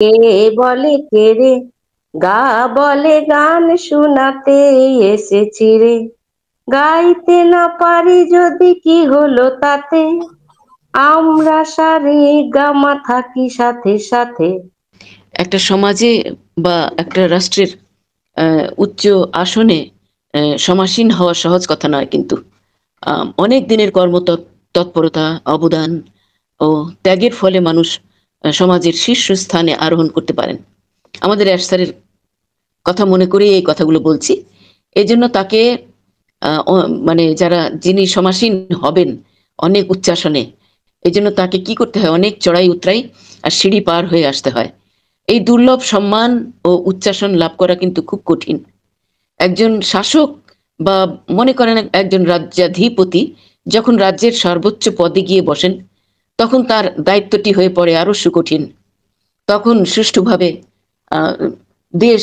কে বলে কে রে, গা বলে গান শোনাতে এসেছি রে, গাইতে না পারি যদি কি হলো তাতে, আমরা সারে গামা থাকি সাথে সাথে। একটা সমাজে বা একটা রাষ্ট্রের উচ্চ আসনে সমাসীন হওয়া সহজ কথা নয়, কিন্তু অনেক দিনের তৎপরতা, অবদান ও ত্যাগের ফলে মানুষ সমাজের শীর্ষস্থানে আরোহণ করতে পারেন। আমাদের স্যারের কথা মনে করেই এই কথাগুলো বলছি। এই জন্য তাকে মানে যিনি সমাসীন হবেন অনেক উচ্চাসনে, এই জন্য তাকে কি করতে হয়, অনেক চড়াই উতরাই আর সিঁড়ি পার হয়ে আসতে হয়। এই দুর্লভ সম্মান ও উচ্চাসন লাভ করা কিন্তু খুব কঠিন। একজন শাসক বা মনে করেন একজন রাজ্যাধিপতি যখন রাজ্যের সর্বোচ্চ পদে গিয়ে বসেন, তখন তার দায়িত্বটি হয়ে পড়ে আরো সুকঠিন। তখন সুষ্ঠুভাবে দেশ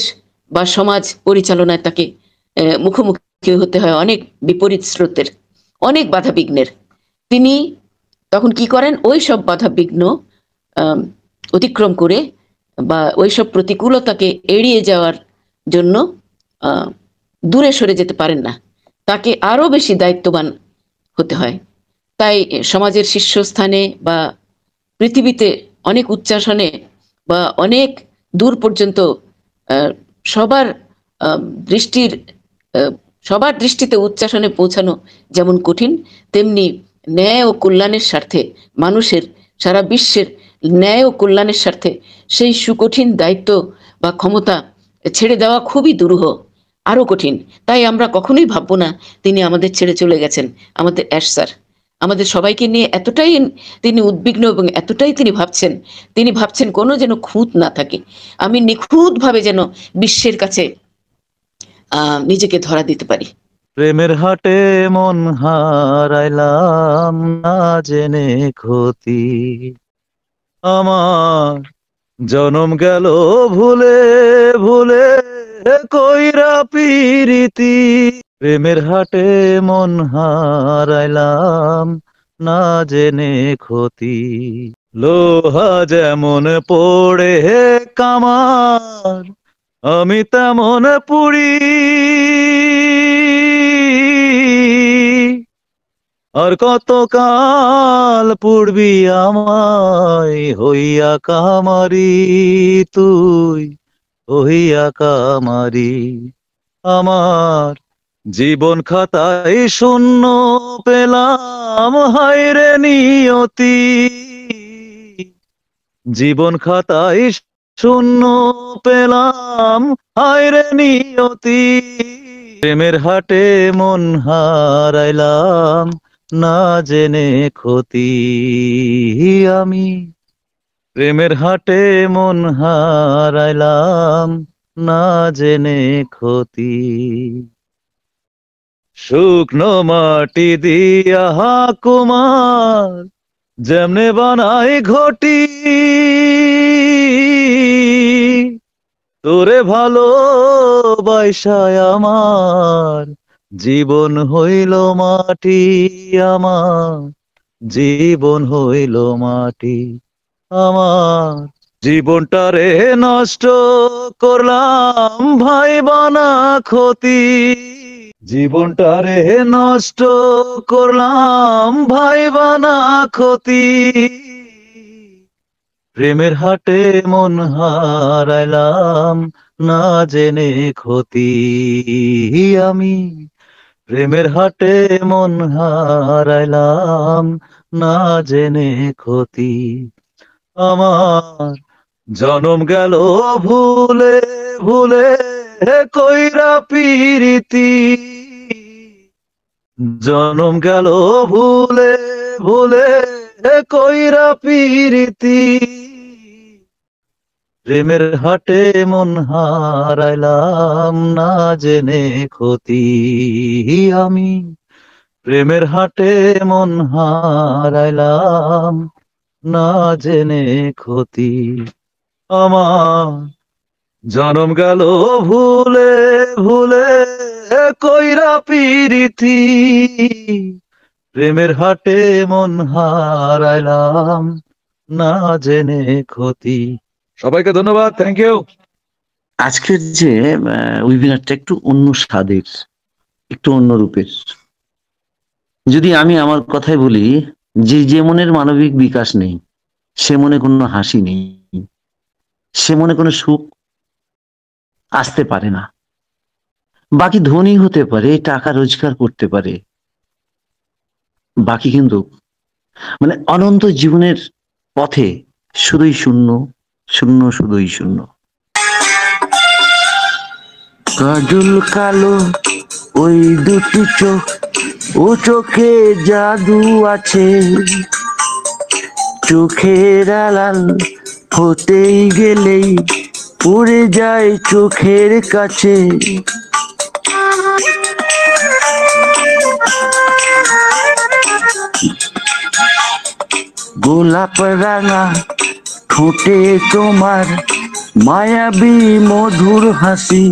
বা সমাজ পরিচালনায় তাকে মুখোমুখি হতে হয় অনেক বিপরীত স্রোতের, অনেক বাধা বিঘ্নের। তিনি তখন কি করেন, ওই সব বাধা বিঘ্ন অতিক্রম করে বা ওইসব প্রতিকূলতাকে এড়িয়ে যাওয়ার জন্য দূরে সরে যেতে পারেন না, তাকে আরো বেশি দায়িত্ববান হতে হয়। তাই সমাজের শীর্ষস্থানে বা পৃথিবীতে অনেক উচ্চাসনে বা অনেক দূর পর্যন্ত আহ, সবার আহ, দৃষ্টির আহ, সবার দৃষ্টিতে উচ্চাসনে পৌঁছানো যেমন কঠিন, তেমনি ন্যায় ও কল্যাণের স্বার্থে, মানুষের সারা বিশ্বের ন্যায় ও কল্যাণের স্বার্থে সেই সুকঠিন দায়িত্ব বা ক্ষমতা ছেড়ে দেওয়া খুবই দুরূহ, আরো কঠিন। তাই আমরা কখনোই ভাববো না তিনি আমাদের ছেড়ে চলে গেছেন। আমাদের স্যার আমাদের সবাইকে নিয়ে এতটাই তিনি উদ্বিগ্ন এবং এতটাই তিনি ভাবছেন কোনো যেন খুঁত না থাকে, আমি নিখুঁত ভাবে যেন বিশ্বের কাছে নিজেকে ধরা দিতে পারি। প্রেমের হাটে মন হারাইলাম না জেনে ক্ষতি, আমার জনম গেল ভুলে ভুলে কইরা পিরিতি। প্রেমের হাটে মন হারাইলাম না জেনে ক্ষতি, লোহা যেমন পড়ে কামার আমি তেমন পুড়ি, আর কতকাল পুড়বি আমায় হইয়া কামারি, তুই হইয়া কামারি। আমার জীবন খাতায় শূন্য পেলাম হায়রে নিয়তি, জীবন খাতায় শূন্য পেলাম হায়রে নিয়তি। প্রেমের হাটে মন হারাইলাম না জেনে ক্ষতি, আমি প্রেমের হাটে মন হারাইলাম না জেনে ক্ষতি। শুকনো মাটি দিয়া কুমার যেমনে বানাই ঘটি, তোরে ভালো বাইসায় আমার জীবন হইল মাটি, আমার জীবন হইল মাটি। আমার জীবনটারে নষ্ট করলাম ভাই বানা ক্ষতি, জীবনটারে নষ্ট করলাম ভাই বানা ক্ষতি। প্রেমের হাটে মন হারাইলাম না জেনে ক্ষতি, আমি প্রেমের হাটে মন হারাইলাম না জেনে ক্ষতি। আমার জনম গেল ভুলে ভুলে কইরা পিরিতি, জনম গেল ভুলে ভুলে কইরা পিরিতি। প্রেমের হাটে মন হারাইলাম না জেনে ক্ষতি, আমি প্রেমের হাটে মন হারাইলাম না জেনে ক্ষতি। আমার জনম গেল ভুলে ভুলে কইরা পিরিতি, প্রেমের হাটে মন হারাইলাম না জেনে ক্ষতি। সবাইকে ধন্যবাদ, থ্যাংক ইউ। আজকের যে ওয়েবিনারটা একটু অন্য স্বাদের, একটু অন্য রূপের। যদি আমি আমার কথাই বলি, যে মনের মানবিক বিকাশ নেই, সে মনে কোনো হাসি নেই, সে মনে কোনো সুখ আসতে পারে না। বাকি ধনী হতে পারে, টাকা রোজগার করতে পারে, বাকি কিন্তু মানে অনন্ত জীবনের পথে শুধুই শূন্য, শূন্য, শুধুই শূন্য। কাজল কালো ওই দুটি চোখ, ও চোখে জাদু আছে, চোখের আড়াল হতেই গেলেই পড়ে যায় চোখের কাছে। গোলাপ রাঙা ঠোঁটে তোমার মায়াবী মধুর হাসি,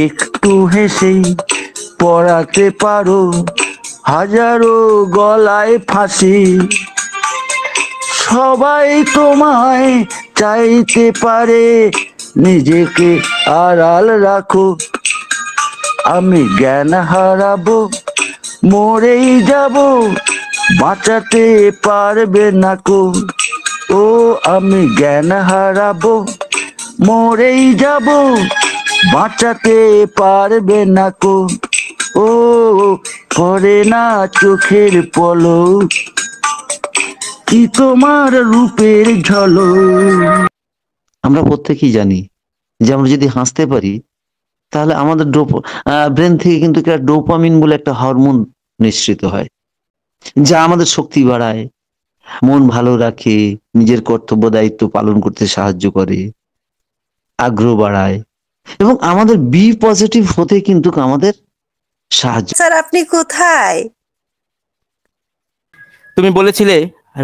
একটু হেসেই পড়াতে পারো হাজারো গলায় ফাঁসি। সবাই তোমায় চাইতে পারে, নিজেকে আড়াল রাখো, আমি জ্ঞান হারাবো, মরেই যাব, বাঁচাতে পারবে না কো। ও আমি জ্ঞান হারাবো, মরেই যাব, বাঁচাতে পারবে না কো। ও পড়ে না চোখের পলক, কি তোমার রূপের ঝলক। আমরা প্রত্যেকেই জানি যে আমরা যদি হাসতে পারি তাহলে আমাদের ব্রেন থেকে কিন্তু একটা ডোপামিন বলে একটা হরমোন নিঃসৃত হয়, যা আমাদের শক্তি বাড়ায়, মন ভালো রাখে, নিজের কর্তব্য দায়িত্ব পালন করতে সাহায্য করে, আগ্রহ বাড়ায় এবং আমাদের বি পজিটিভ হতে কিন্তু আমাদের সাহায্য। স্যার আপনি কোথায়? তুমি বলেছিলে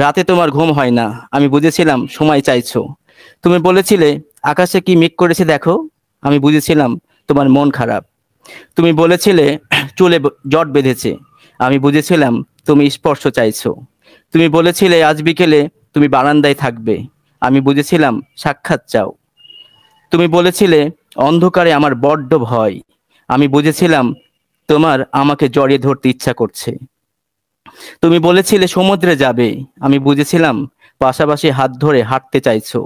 রাতে তোমার ঘুম হয় না, আমি বুঝেছিলাম সময় চাইছো। তুমি বলেছিলে আকাশে কি মেঘ করেছে দেখো, আমি বুঝেছিলাম তোমার মন খারাপ। তুমি বলেছিলে চুলে জট বেঁধেছে, আমি বুঝেছিলাম তুমি স্পর্শ চাইছো। তুমি বলেছিলে আজ বিকেলে তুমি বারান্দায় থাকবে, আমি বুঝেছিলাম সাক্ষাৎ চাও। তুমি বলেছিলে অন্ধকারে আমার বড্ড ভয়, আমি বুঝেছিলাম তোমার আমাকে জড়িয়ে ধরতে ইচ্ছা করছে। তুমি বলেছিলে সমুদ্রে যাবে, আমি বুঝেছিলাম পাশাপাশি হাত ধরে হাঁটতে চাইছো।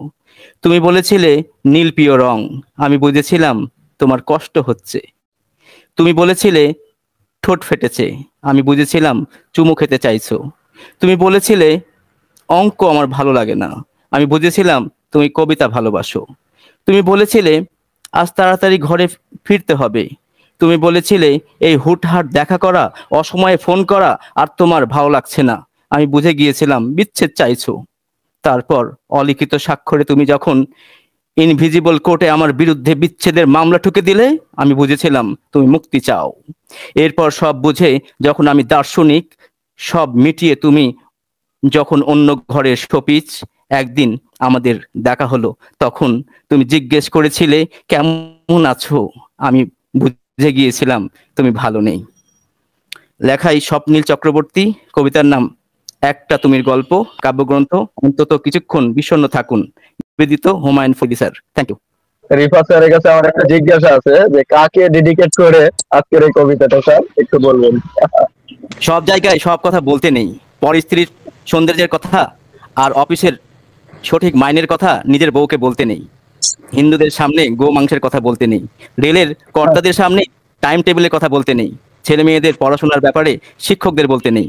তুমি বলেছিলে নীল প্রিয় রং, আমি বুঝেছিলাম তোমার কষ্ট হচ্ছে। তুমি বলেছিলে ঠোঁট ফেটেছে, আমি বুঝেছিলাম চুমু খেতে চাইছো। তুমি বলেছিলে অঙ্ক আমার ভালো লাগে না, আমি বুঝেছিলাম তুমি কবিতা ভালোবাসো। তুমি বলেছিলে আজ তাড়াতাড়ি ঘরে ফিরতে হবে। তুমি বলেছিলে এই হুটহাট দেখা করা, অসময়ে ফোন করা আর তোমার ভালো লাগছে না, আমি বুঝে গিয়েছিলাম বিচ্ছেদ চাইছো। তারপর অলিখিত স্বাক্ষরে তুমি যখন ইনভিজিবল কোর্টে আমার বিরুদ্ধে বিচ্ছেদের মামলা ঠুকে দিলে, আমি বুঝেছিলাম তুমি মুক্তি চাও। এরপর সব বুঝে যখন আমি দার্শনিক, সব মিটিয়ে তুমি যখন অন্য ঘরের শোপিস, একদিন আমাদের দেখা হলো, তখন তুমি জিজ্ঞেস করেছিলে কেমন আছো, আমি বুঝে গিয়েছিলাম তুমি ভালো নেই। লেখাই স্বপ্নীল চক্রবর্তী, কবিতার নাম একটা তুমির গল্প, কাব্যগ্রন্থ অন্তত কিছুক্ষণ বিষণ্ণ থাকুন, নিবেদিত Humayun Faridi sir. Thank you. রিফাত স্যারের কাছে আমার একটা জিজ্ঞাসা আছে যে কাকে ডেডিকেট করে আজকের এই কবিতাটা স্যার একটু বলবেন। সব জায়গায় সব কথা বলতে নেই, পর স্ত্রীর সৌন্দর্যের কথা আর অফিসের সঠিক মাইনের কথা নিজের বউকে বলতে নেই, হিন্দুদের সামনে গো মাংসের কথা বলতে নেই, রেলের কর্তাদের সামনে টাইম টেবিলের কথা বলতে নেই, ছেলে মেয়েদের পড়াশোনার ব্যাপারে শিক্ষকদের বলতে নেই,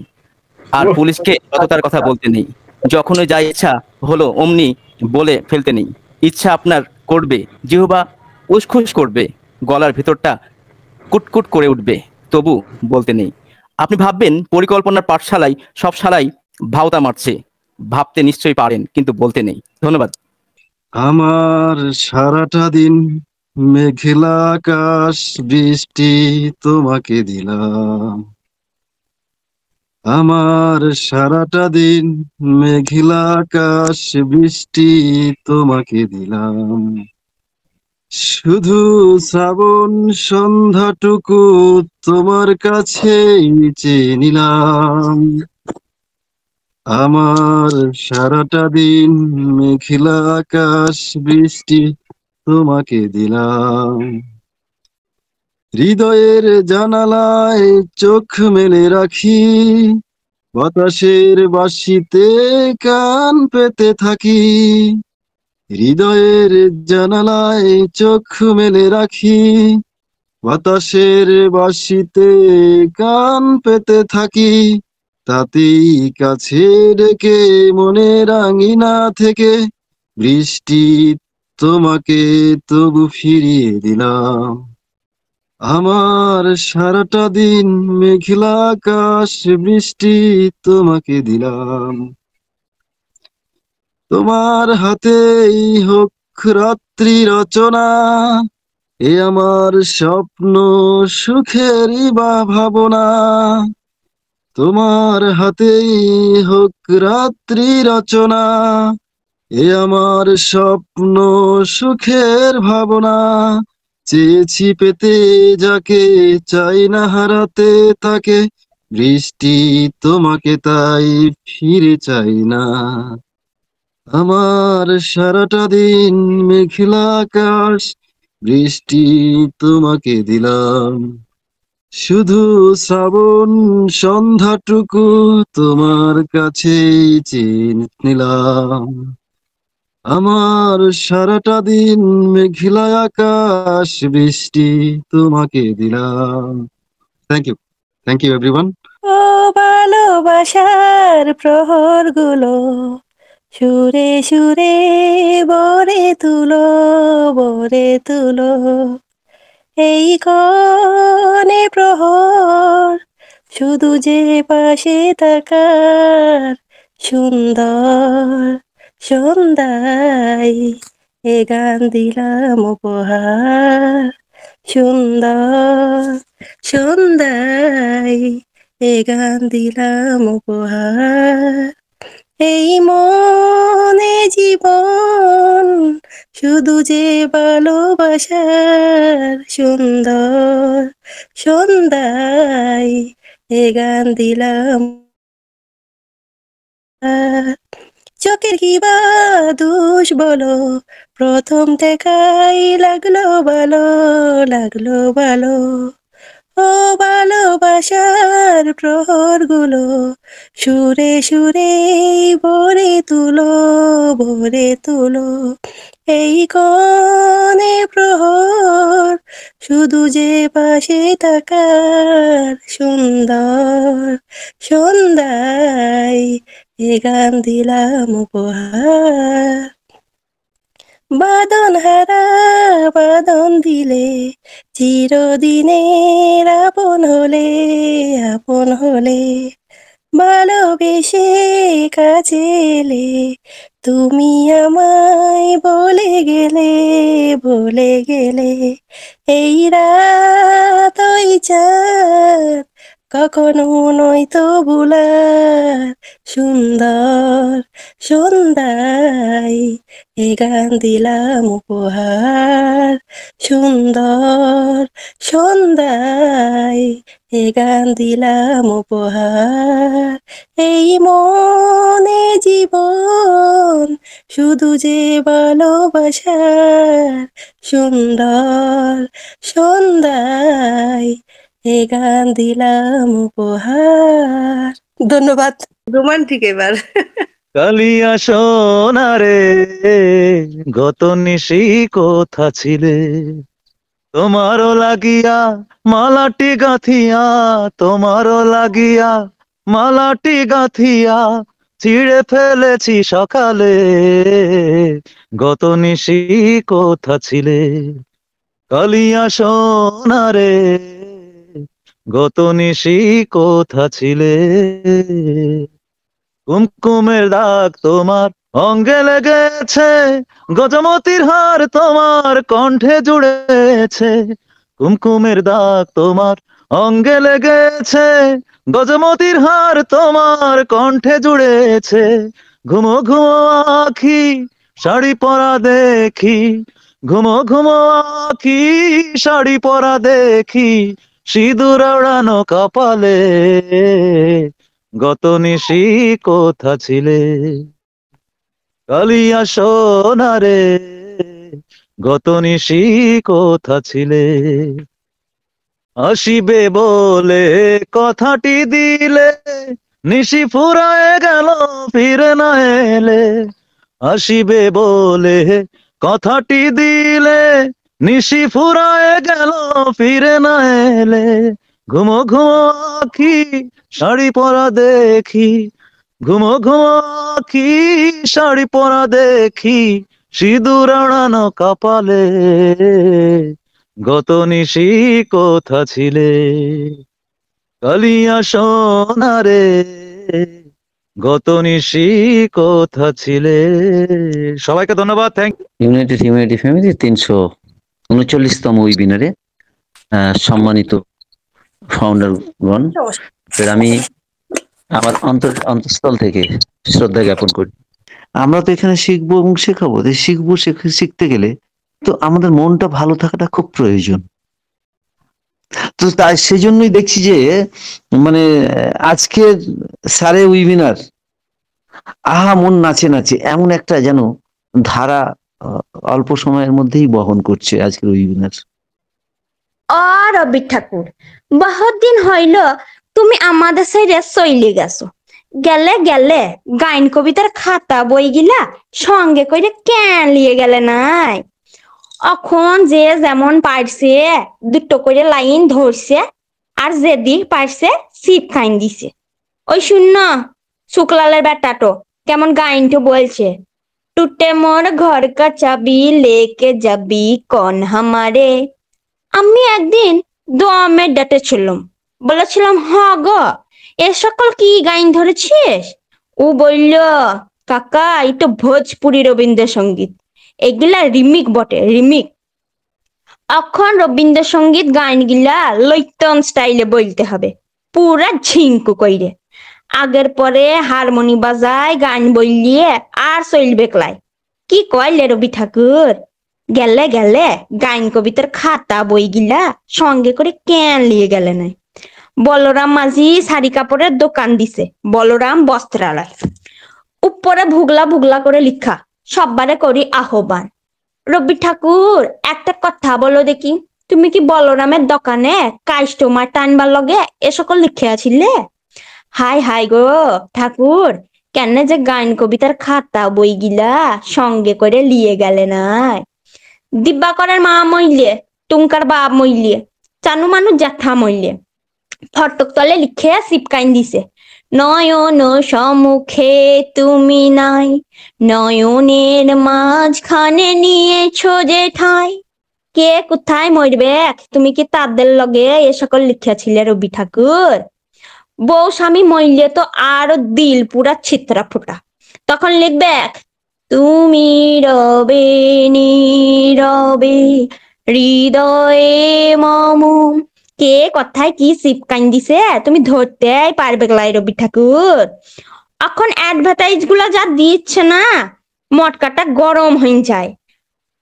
আর পুলিশকে সততার কথা বলতে নেই। যখনই যা ইচ্ছা হলো অমনি বলে ফেলতে নেই। ইচ্ছা আপনার করবে, জিহ্বা উসখুস করবে, গলার ভিতরটা কুটকুট করে উঠবে, তবু বলতে নেই। আপনি ভাববেন পরিকল্পনার পাঠশালায় সব শালাই ভাওতা মারছে, ভাবতে নিশ্চয়ই পারেন কিন্তু বলতে নেই। ধন্যবাদ। আমার সারাটা দিন মেঘলা আকাশ, বৃষ্টি তোমাকে দিলাম। আমার সারাটা দিন মেঘলা আকাশ, বৃষ্টি তোমাকে দিলাম। শুধু শ্রাবণ সন্ধ্যাটুকু তোমার কাছেই চেয়ে নিলাম। আমার সারাটা দিন মেঘলা আকাশ বৃষ্টি তোমাকে দিলাম। হৃদয়ের জানালায় চোখ মেলে রাখি, বাতাসের বাঁশিতে কান পেতে থাকি। হৃদয়ের জানালায় চোখ মেলে রাখি, বাতাসের বাঁশিতে কান পেতে থাকি। তাতেই কাছে ডেকে মনের আঙিনা থেকে বৃষ্টি তোমাকে তবু ফিরিয়ে দিলাম। আমার সারাটা দিন মেঘলা আকাশ বৃষ্টি তোমাকে দিলাম। তোমার হাতেই হোক রাত্রি রচনা, এ আমার স্বপ্ন সুখেরই বা ভাবনা। তোমার হাতেই হোক রাত্রি রচনা, এ আমার স্বপ্ন সুখের ভাবনা। চেয়েছি পেতে যাকে, চাই না হারাতে তাকে, বৃষ্টি তোমাকে তাই ফিরে চাই না। আমার সারাটা দিন মেঘলা আকাশ বৃষ্টি তোমাকে দিলাম। শুধু শ্রাবণ সন্ধ্যাটুকু তোমার কাছেই চেয়ে নিলাম। আমার সারাটা দিন মেঘলা আকাশ বৃষ্টি তোমাকে দিলাম। Thank you everyone. ও ভালোবাসার প্রহর গুলো সুরে সুরে বরে তুলো, বরে তুলো। এই ক্ষণে প্রহর শুধু যে পাশে থাকার সুন্দর সন্ধ্যায় এ গান দিলাম উপহার। সুন্দর সন্ধ্যায় এ গান দিলাম উপহার। এই মনে জীবন শুধু যে ভালোবাসার সুন্দর সন্ধ্যায় এ গান দিলাম। চোখের কি বা দোষ বলো, প্রথম দেখাই লাগলো ভালো, লাগলো ভালো। ও ভালোবাসার প্রহর গুলো সুরে সুরে ভরে তুলো, ভরে তুলো। এই ক্ষণে প্রহর শুধু যে পাশে থাকার সুন্দর সন্ধ্যায় এ গান দিলাম উপহার। বাঁধন হারা বাঁধন দিলে চিরদিনের আপন হলে, আপন হলে। ভালোবেসে কাছে এলে তুমি আমায় বলে গেলে, বলে গেলে। এই রাত ওই চাঁদ কখনো নয়তো ভুলার সুন্দর সন্ধ্যায় এ গান দিলাম উপহার। সুন্দর সন্ধ্যায় এ গান দিলাম উপহার। এই মনে জীবন শুধু যে ভালোবাসার সুন্দর সন্ধ্যায় এ গান দিলাম উপহার। ধন্যবাদ। রোমান্টিক এবার। কালিয়া সোনারে গত নিশি কোথা ছিলে, তোমারও লাগিয়া মালাটি গাথিয়া, তোমারও লাগিয়া মালাটি গাথিয়া ছিঁড়ে ফেলেছি সকালে। গত নিশি কোথা ছিলে, কালিয়া সোনারে গত নিশি কোথা ছিলে। কুমকুমের দাগ তোমার অঙ্গে লেগেছে, গজমতির হার তোমার কণ্ঠে জুড়েছে। কুমকুমের দাগ তোমার অঙ্গে লেগেছে, গজমতির হার তোমার কণ্ঠে জুড়েছে। ঘুমো ঘুমো আখি শাড়ি পরা দেখি, ঘুমো ঘুমো আখি শাড়ি পরা দেখি, সিঁদুর ওড়ানো কপালে। গত নিশি কোথা ছিলে, কালিয়া সোনারে গত নিশি কোথা ছিলে, আসিবে বলে কথাটি দিলে, নিশি ফুরায় গেল ফিরে না এলে, আসিবে বলে কথাটি দিলে, নিশি ফুরায় গেল ফিরে না এলে, ঘুমো ঘুমো আখি শাড়ি পরা দেখি, ঘুমো ঘুমো আখি শাড়ি পরা দেখি, সিঁদুর আড়ানো কপালে, গত নিশি কোথা ছিলে, কালিয়া সোনারে গত নিশি কোথা ছিলে। সবাইকে ধন্যবাদ। থ্যাংক ইউনাইটেড হিউম্যানিটি ফ্যামিলি 339তম ওয়েবিনারে সম্মানিত ফাউন্ডারগণ, আমি আমার অন্তঃস্থল থেকে শ্রদ্ধা জ্ঞাপন করি। আমরা তো এখানে শিখবো এবং শেখাবো, শিখবো শিখতে গেলে তো আমাদের মনটা ভালো থাকাটা খুব প্রয়োজন। তো তাই সেজন্যই দেখছি যে মানে আজকের স্যারের ওয়েবিনার আহা মন নাচে নাচে এমন একটা যেন ধারা অল্প সময়ের মধ্যেই বহন করছে আজকের ওয়েবিনার। রবি ঠাকুর, বহুত দিন হইল তুমি আমাদের সাইডে চইলে গেছো। গেলে গেলে গাইন কবিতার খাতা বই গিলা সঙ্গে কইরে কেন লিয়ে গেলে নাই? এখন যে যেমন পারছে দুটো করে লাইন ধরছে, আর যেদিক পারছে সিপ খাইন দিছে। ওই শূন্য শুক্লালের বেটাটো কেমন গাইনটো বলছে, টুটে মোর ঘর কা চাবি লেকে যাবি কোন হামারে। আমি একদিন দমে ডেটেছিলাম, বলেছিলাম হ গো এ সকল কি গাইন ধরেছিস? ও বলল কাকা এটা ভোজপুরি রবীন্দ্রসঙ্গীত, এগুলা রিমিক বটে, রিমিক। এখন রবীন্দ্রসঙ্গীত গাইন গিলা লইটন স্টাইলে বলতে হবে, পুরা ঝিঙ্কু কইরে। আগের পরে হারমোনি বাজায় গান বললিয়ে আর চলবে ক্লাই। কি কইলে রবি ঠাকুর? গেলে গেলে গাইন কবিতার খাতা বই গিলা সঙ্গে করে কেন লিয়ে গেলে নাই? বলরাম মাঝি শাড়ি কাপড়ের দোকান দিছে, বলরাম বস্ত্রালয়, উপরে ভুগলা ভুগলা করে লিখা, সব্বারে করি আহ্বান। রবি ঠাকুর একটা কথা বলো দেখি, তুমি কি বলরামের দোকানে কাস্টমার টানবার লগে এ সকল লিখে আছিলে? হাই হাই গো ঠাকুর, কেন যে গাইন কবিতার খাতা বই গিলা সঙ্গে করে লিয়ে গেলে নাই? দিব্যাকরের মা মইলে, টুঙ্কার বাপ মইলে, চানু মানুষ জ্যাঠা মইলে ফটক তলে লিখে সিপকাইন দিছে, নয়ন সম্মুখে তুমি নাই, নয়নের মাঝখানে নিয়েছো যে ঠাই। কে কোথায় মরবে তুমি কি তাদের লগে এ সকল লিখিয়াছিলে রবি ঠাকুর? বউ স্বামী মইলে তো আরো দিল পুরা ছিত্রা ফুটা, তখন লিখবে তুমি রবে নীরবে হৃদয়ে মম। কে কথায় কি সিপকাইন দিছে তুমি ধরতেই পারবে লাই রবি ঠাকুর? এখন অ্যাডভার্টাইজ গুলা যা দিচ্ছে না, মটকাটা গরম হয়ে যায়।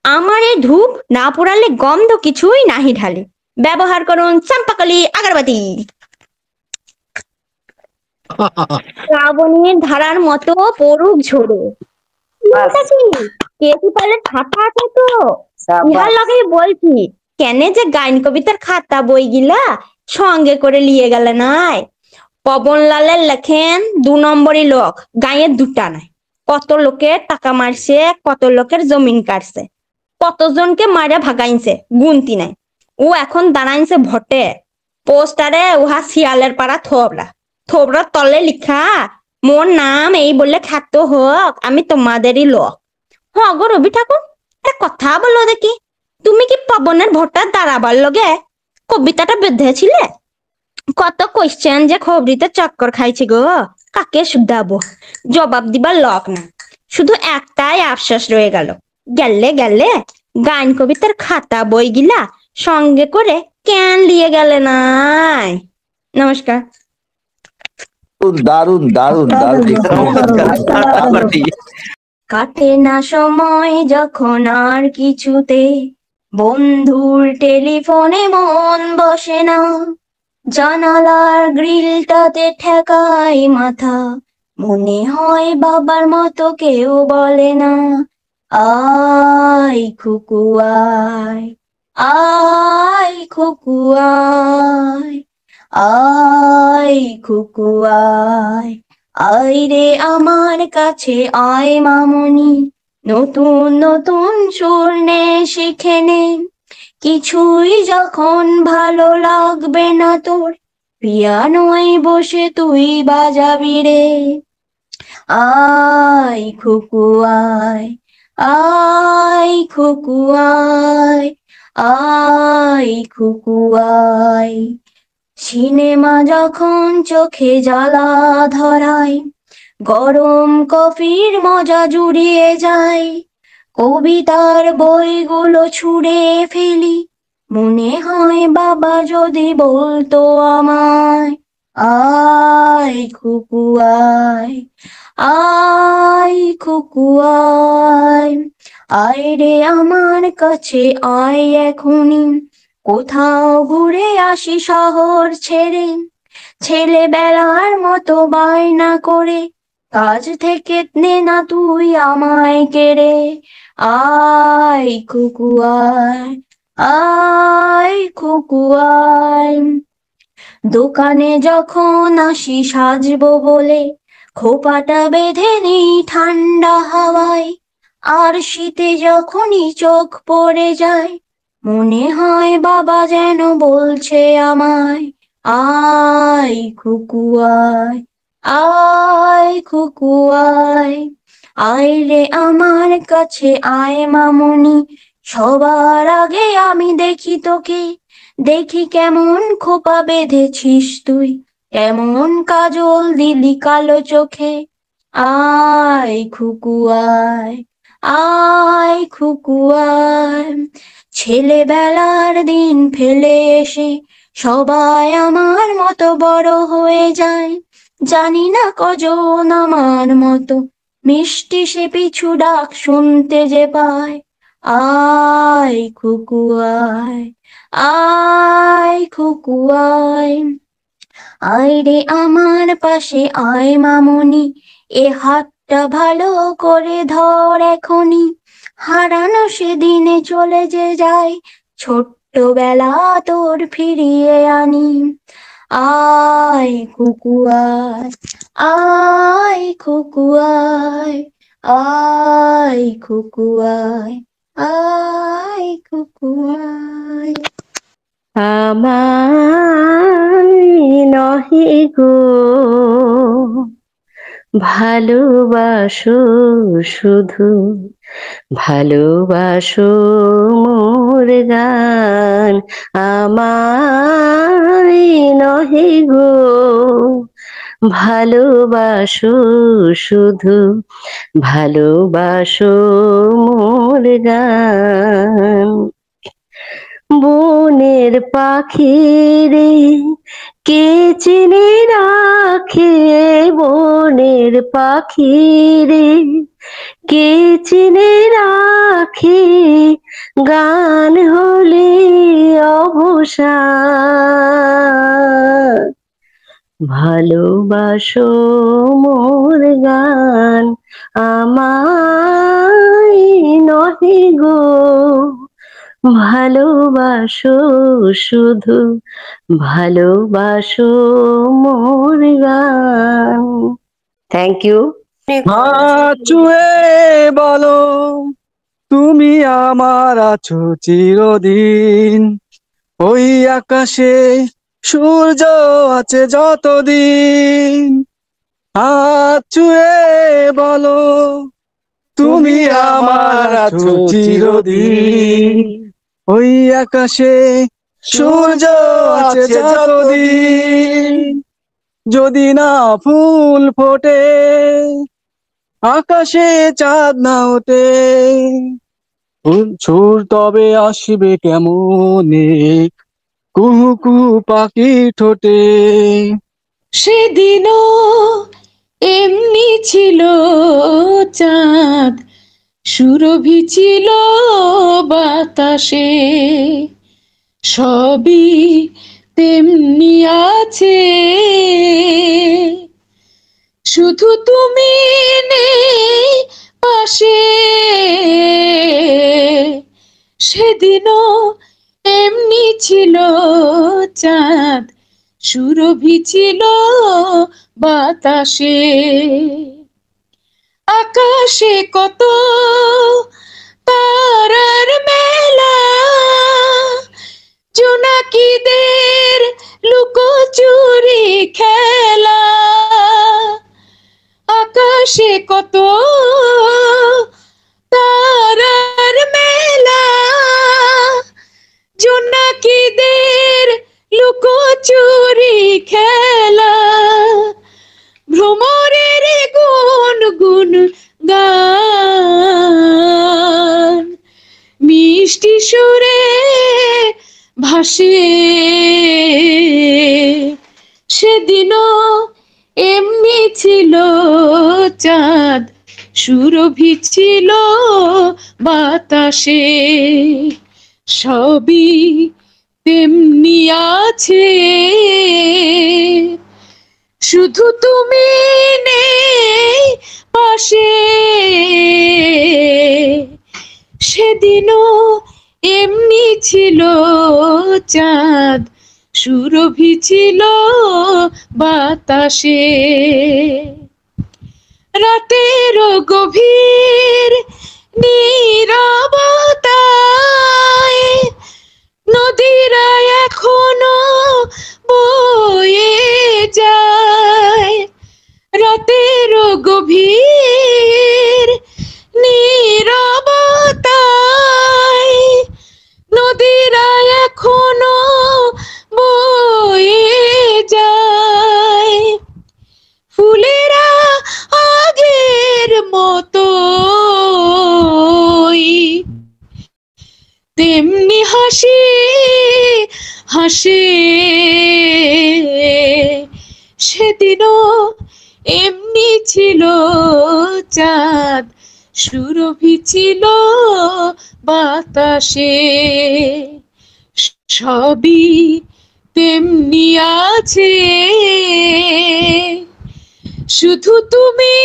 আমার এই ধূপ না পোড়ালে গন্ধ কিছুই নাহি ঢালে। ব্যবহার করুন চম্পাকলি আগরবাতি। শ্রাবণীর ধারার মতো পড়ুক ঝোড়ো। কে কি পারলে খাতা আছে তো ইহার লগে বলছি, কেন যে গাইন কবিতার খাতা বই গিলা সঙ্গে করে লিয়ে গেলে নাই? পবনলালের লেখেন 2 নম্বরই লোক, গায়ে দুটা নাই। কত লোকের টাকা মারছে, কত লোকের জমিন কাটছে, কতজনকে মারে ভাগাইছে গুনতি নাই। ও এখন দাঁড়াইছে ভটে, পোস্টারে উহা শিয়ালের পাড়া থোবরা, থোবরার তলে লিখা মোর নাম এই বললে খ্যাত হোক, আমি তোমাদেরই লোক। হ গো রবি ঠাকুর, একটা কথা বলো দেখি, তুমি কি পবনের ভোটার দাঁড়াবার লগে কবিতাটা বেঁধেছিলে? কত কোয়েশ্চেন যে খবরিতে চক্কর খাইছে গো, কাকে শুধাবো? জবাব দিবার লোক না, শুধু একটাই আফসোস রয়ে গেল, গেলে গেলে গান কবিতার খাতা বই গিলা সঙ্গে করে কেন লিয়ে গেলে নাই? নমস্কার। দারুন দারুন দারুন। কাটে না সময় যখন আর কিছুতে, বন্ধুর টেলিফোনে মন বসে না, জানালার গ্রিলটাতে ঠেকাই মাথা, মনে হয় বাবার মতো কেউ বলে না, আয় খুকু আয়, আয় খুকু আয়, আয় খুকু আয়, আয় রে আমার কাছে আয় মামুনি, নতুন নতুন সুর নে শিখে নে, কিছুই যখন ভালো লাগবে না তোর, পিয়ানোয় বসে তুই বাজাবি রে, আয় খুকু আয়, আয় খুকু আয়, আয় খুকু আয়। সিনেমা যখন চোখে জ্বালা ধরায়, গরম কফির মজা জুড়িয়ে যায়, কবিতার বইগুলো ছুঁড়ে ফেলি, মনে হয় বাবা যদি বলতো আমায়, আয় খুকু আয়, আয় খুকু আয়, আয় রে আমার কাছে আয় এখনই, কোথাও ঘুরে আসি শহর ছেড়ে, ছেলেবেলার মতো বায়না করে, কাজ থেকে নে না তুই আমায় কেড়ে, আয় খুকু আয়, আয় খুকু আয়। দোকানে যখন আসি সাজবো বলে, খোপাটা বেঁধে নিই ঠান্ডা হাওয়ায়, আর শীতে যখনই চোখ পড়ে যায়, মনে হয় বাবা যেন বলছে আমায়, আয় খুকু আয়, আয় খুকু আয়, আয় রে আমার কাছে আয় মামুনি, সবার আগে আমি দেখি তোকে, দেখি কেমন খোপা বেঁধেছিস তুই, কেমন কাজল দিলি কালো চোখে, আয় খুকু আয়, আয় খুকু আয়। ছেলেবেলার দিন ফেলে এসে সবাই আমার মতো বড় হয়ে যায়, জানি না কজন আমার মতো মিষ্টি সে পিছু ডাক শুনতে যে পায়, আয় খুকু আয়, আয় খুকু আয়, আয় রে আমার পাশে আয় মামুনি, এ হাতটা ভালো করে ধর এখনি, হারানো সেদিনে চলে যে যায়, ছোট্টবেলা তোর ফিরিয়ে আনি, আয় খুকু আয়, আয় খুকু আয়, আয় খুকু আয়, আয় খুকু আয়। আমায় নহে গো ভালোবাসো শুধু, ভালোবাসো মোর গান, আমায় নহে গো ভালোবাসো শুধু, ভালোবাসো মোর গান। বনের পাখি রে কে চিনে রাখে, বনের পাখি রে কে চিনে রাখে, গান হলে অবসান, ভালোবাসো মোর গান, আমায় নহে গো ভালোবাসো শুধু, ভালোবাসো মোর গান। Thank you. চুয়ে বলো তুমি আমার আছো চিরদিন, ওই আকাশে সূর্য আছে যতদিন, হাত চুয়ে বলো তুমি আমার আছো চিরদিন, ওই আকাশে সূর্য আছে যতদিন, যদি না ফুল ফোটে আকাশে চাঁদ না ওঠে, সুর তবে আসবে কেমনে কুহু কুহু পাখি ঠোঁটে। সেদিনও এমনি ছিল চাঁদ, সুরভি ছিল বাতাসে, সবই তেমনি আছে, শুধু তুমি নেই পাশে। সেদিনও এমনি ছিল চাঁদ, সুরভি ছিল বাতাসে। আকাশে কত তারার মেলা, জোনাকিদের লুকোচুরি খেলা। আকাশে কত তারার মেলা, জোনাকিদের লুকোচুরি খেলা। ভ্রমরের গুনগুন গান মিষ্টি সুরে ভাসে। সেদিনও এমনি ছিল চাঁদ, সুরভি ছিল বাতাসে। সবই তেমনি আছে, শুধু তুমি নেই পাশে। সেদিনও এমনি ছিল চাঁদ, সুরভি ছিল বাতাসে। রাতের গভীর নীরবতায় নদীরা এখনো বয়ে যায়। রাতের গভীর নীরবতায় নদীরা এখনো বয়ে যায়। ফুলেরা আগের মতোই তেমনি হাসি হাসে। সেদিনও এমনি ছিল চাঁদ, সুরভি ছিল বাতাসে। সবই তেমনি আছে, শুধু তুমি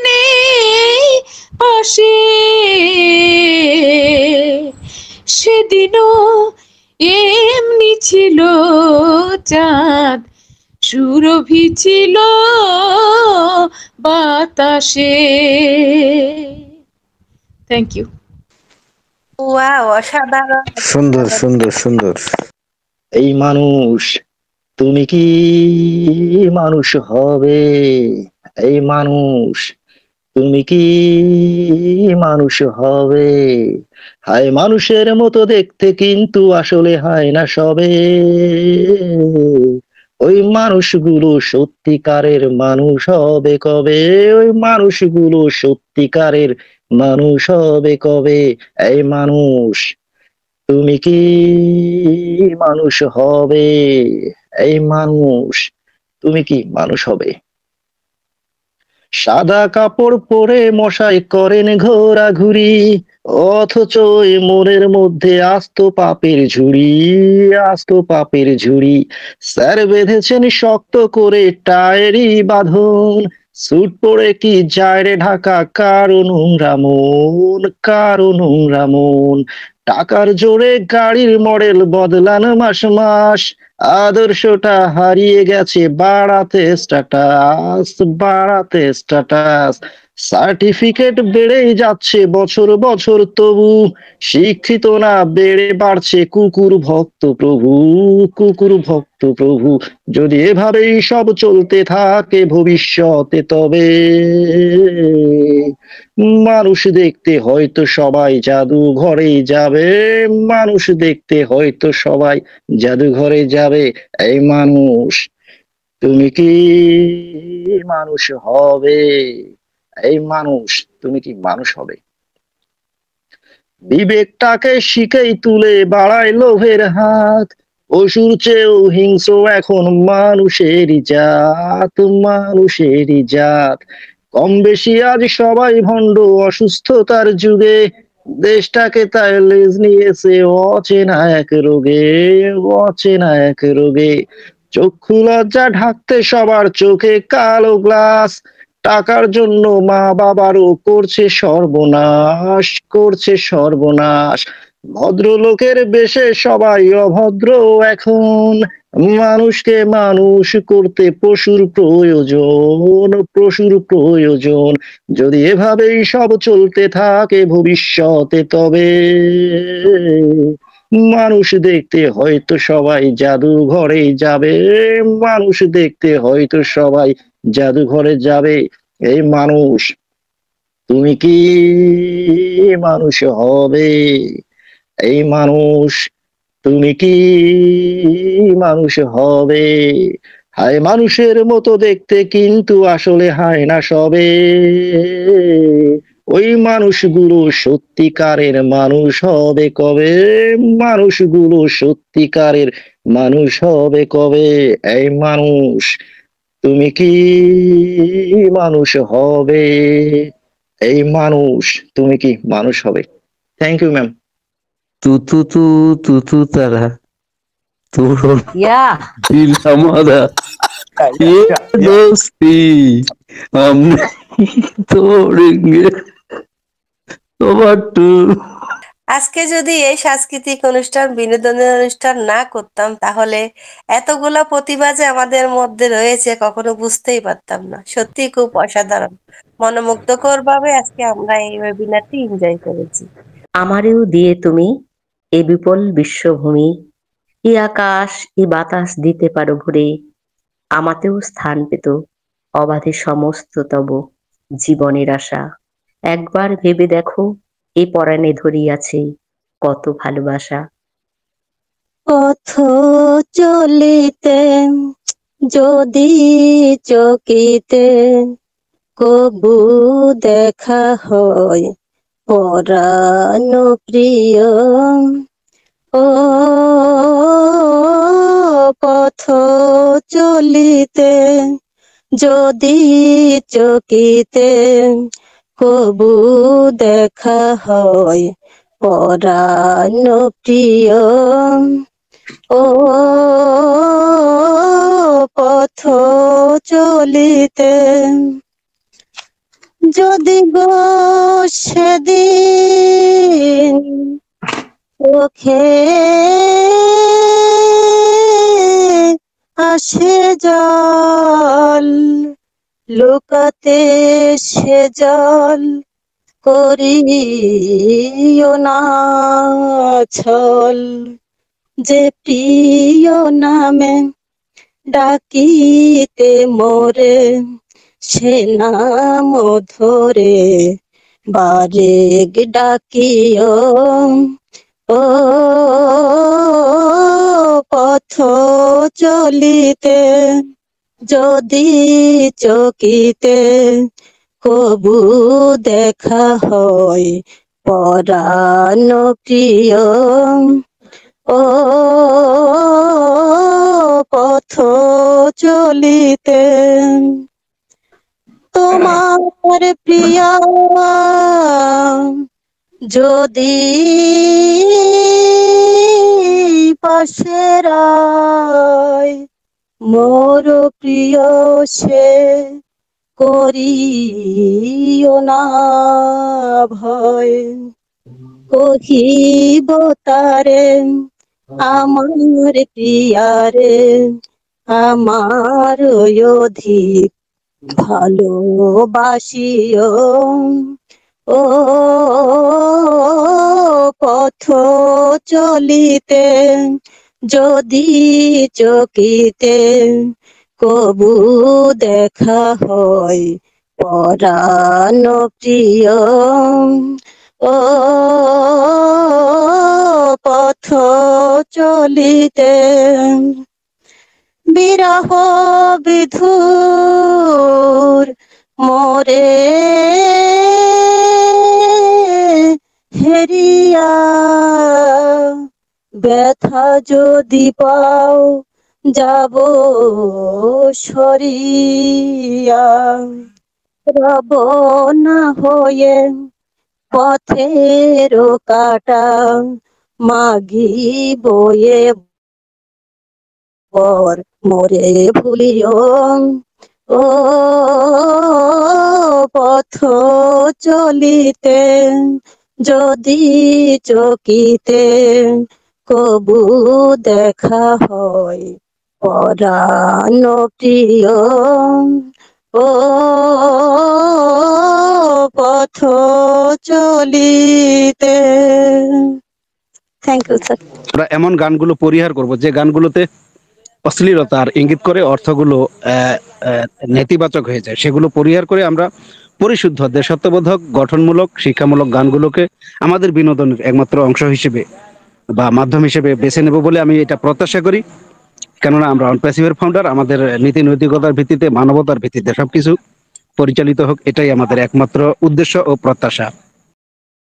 নেই পাশে। সেদিনও এমনি ছিল চাঁদ, সুরভি ছিল বাতাসে। Thank you. ওয়াও, অসাধারণ। সুন্দর সুন্দর সুন্দর। এই মানুষ, তুমি কি মানুষ হবে? এই মানুষ, তুমি কি মানুষ হবে? হায় মানুষের মতো দেখতে কিন্তু আসলে হয় না সবে। ওই মানুষগুলো সত্যিকারের মানুষ হবে কবে? ওই মানুষগুলো সত্যিকারের মানুষ হবে কবে? এই মানুষ, তুমি কি মানুষ হবে? এই মানুষ, তুমি কি মানুষ হবে? সাদা কাপড় পরে মশাই করেন ঘোরাঘুরি, অথচ ওই মনের মধ্যে আস্ত পাপের ঝুড়ি, আস্ত পাপের ঝুড়ি। স্যার বেঁধেছেন শক্ত করে টায়েরই বাঁধন, স্যুট পরে কি যায় রে ঢাকা কারো নোংরা মন, কারো নোংরা মন। টাকার জোরে গাড়ির মডেল বদলান মাস মাস, আদর্শটা হারিয়ে গেছে বাড়াতে স্ট্যাটাস, বাড়াতে স্ট্যাটাস। সার্টিফিকেট বেড়েই যাচ্ছে বছর বছর, তবু শিক্ষিত না বেড়ে বাড়ছে কুকুর ভক্ত প্রভু, কুকুর ভক্ত প্রভু। যদি এভাবেই সব চলতে থাকে ভবিষ্যতে, তবে মানুষ দেখতে হয়তো সবাই জাদুঘরেই যাবে, মানুষ দেখতে হয়তো সবাই জাদুঘরে যাবে। এই মানুষ, তুমি কি মানুষ হবে? এই মানুষ, তুমি কি মানুষ হবে? বিবেকটাকে শিখেই তুলে বাড়ায় লোভের হাত, পশুর চেয়েও হিংস্র এখন মানুষেরই জাত, মানুষেরই জাত। কম বেশি আজ সবাই ভণ্ড অসুস্থতার যুগে, দেশটাকে তাই লেজ নিয়েছে অচেনা এক রোগে, অচেনা এক রোগে। চক্ষু লজ্জা ঢাকতে সবার চোখে কালো গ্লাস, টাকার জন্য মা বাবারও করছে সর্বনাশ, করছে সর্বনাশ। ভদ্রলোকের বেশে সবাই অভদ্র এখন, মানুষকে মানুষ করতে পশুর প্রয়োজন, পশুর প্রয়োজন। যদি এভাবেই সব চলতে থাকে ভবিষ্যতে, তবে মানুষ দেখতে হয়তো সবাই জাদুঘরে যাবে, মানুষ দেখতে হয়তো সবাই জাদুঘরে যাবে। এই মানুষ, তুমি কি মানুষ হবে? এই মানুষ, তুমি কি মানুষ হবে? হায় মানুষের মতো দেখতে কিন্তু আসলে হয় না সবে। ওই মানুষগুলো সত্যিকারের মানুষ হবে কবে? মানুষগুলো সত্যিকারের মানুষ হবে কবে? এই মানুষ, তুমি কি মানুষ হবে? এই মানুষ, তুমি কি মানুষ হবে? Thank you ma'am. তু তু তু তু তু তারা তোর ইয়া দিল हमारा ये दोस्ती हम नहीं तोड़ेंगे তোমার টু। আজকে যদি এই সাংস্কৃতিক অনুষ্ঠান বিনোদনের অনুষ্ঠান না করতাম তাহলে এতগুলা প্রতিভা যে আমাদের মধ্যে রয়েছে কখনো বুঝতেই পারতাম না। সত্যি খুব অসাধারণ, মনোমুগ্ধকর ভাবে আজকে আমরা এই ওয়েবিনারটি এনজয় করেছি। আমারেও দিয়ে তুমি এ বিপুল বিশ্বভূমি, এ আকাশ এ বাতাস দিতে পারো ভরে, আমাতেও স্থান পেত অবাধে সমস্ত তব জীবনের আশা। একবার ভেবে দেখো এ পরাণে ধরিয়াছে কত ভালোবাসা। পথ চলিতে যদি চকিতে কবু দেখা হয় পরাণ প্রিয়, ও পথ চলিতে যদি চকিতে কবু দেখা হয় পরাণ প্রিয়, ও পথ চলিতে যদি গো সেদিন চোখে আসে জল, লুকাতে সে জল করিও না ছল, যে প্রিয় নামে ডাকিতে মোরে সে নাম ধরে বারেক ডাকিও, ও পথ চলিতে যদি চকিতে কবু দেখা হয় পরাণ প্রিয়, ও পথ চলিতে তোমার প্রিয়া যদি পাশে রায়, মোর প্রিয় সে করিও না ভয়, কহিব তারে আমার প্রিয়ারে আমার অধিক ভালোবাসিও, ও পথ চলিতে যদি চকিতে কবু দেখা হয় পরাণ প্রিয়, ও পথ চলিতে বিরহ বিধুর মোরে হেরিয়া, ব্যথা যদি পাও যাব সরিয়া, রব না হয়ে পথের কাটা মাগি বয়ে পর মোরে ভুলিও ও পথ চলিতে যদি চকিতে কবু দেখা হয় পরাণ প্রিয় ও পথ চলিতে। Thank you sir. আমরা এমন গানগুলো পরিহার করব যে গানগুলোতে অশ্লীলতার ইঙ্গিত করে অর্থগুলো নেতিবাচক হয়ে যায়, সেগুলো পরিহার করে আমরা পরিশুদ্ধ দেশাত্মবোধক গঠনমূলক শিক্ষামূলক গানগুলোকে আমাদের বিনোদনের একমাত্র অংশ হিসেবে বা মাধ্যম হিসেবে বেছে নেব বলে আমি এটা প্রত্যাশা করি। কেননা আমরা অনপ্যাসিভের ফাউন্ডার, আমাদের নীতি নৈতিকতার ভিত্তিতে মানবতার ভিত্তিতে সবকিছু পরিচালিত হোক, এটাই আমাদের একমাত্র উদ্দেশ্য ও প্রত্যাশা।